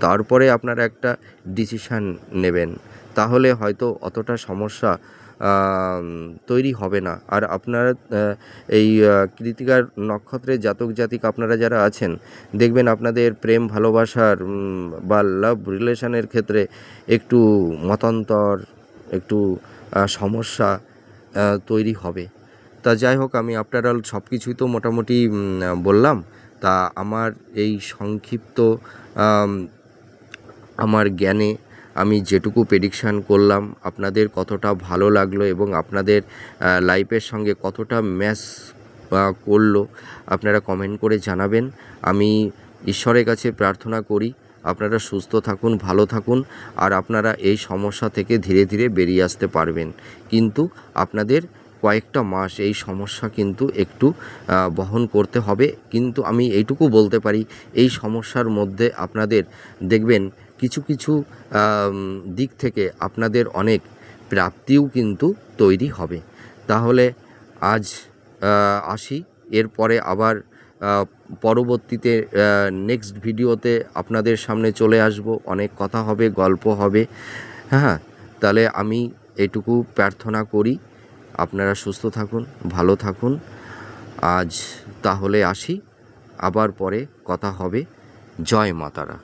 তারপরে আপনারা একটা ডিসিশান নেবেন। তাহলে হয়তো অতটা সমস্যা তৈরি হবে না। আর আপনারা এই কৃত্তিকার নক্ষত্রের জাতক জাতিকা আপনারা যারা আছেন, দেখবেন আপনাদের প্রেম ভালোবাসার বা লাভ রিলেশনের ক্ষেত্রে একটু মতান্তর, একটু সমস্যা তৈরি হবে। তা যাই হোক, আমি আপনারা সব কিছুই তো মোটামুটি বললাম। তা আমার এই সংক্ষিপ্ত আমার জ্ঞানে আমি যেটুকু প্রেডিকশান করলাম, আপনাদের কতটা ভালো লাগলো এবং আপনাদের লাইফের সঙ্গে কতটা ম্যাচ করলো, আপনারা কমেন্ট করে জানাবেন। আমি ঈশ্বরের কাছে প্রার্থনা করি আপনারা সুস্থ থাকুন, ভালো থাকুন, আর আপনারা এই সমস্যা থেকে ধীরে ধীরে বেরিয়ে আসতে পারবেন। কিন্তু আপনাদের কয়েকটা মাস এই সমস্যা কিন্তু একটু বহন করতে হবে। কিন্তু আমি এইটুকু বলতে পারি, এই সমস্যার মধ্যে আপনাদের দেখবেন কিছু কিছু দিক থেকে আপনাদের অনেক প্রাপ্তিও কিন্তু তৈরি হবে। তাহলে আজ আসি, এরপরে আবার পরবর্তীতে নেক্সট ভিডিওতে আপনাদের সামনে চলে আসব, অনেক কথা হবে, গল্প হবে। হ্যাঁ, তাহলে আমি এটুকু প্রার্থনা করি, আপনারা সুস্থ থাকুন, ভালো থাকুন। আজ তাহলে আসি, আবার পরে কথা হবে। জয় মা তারা।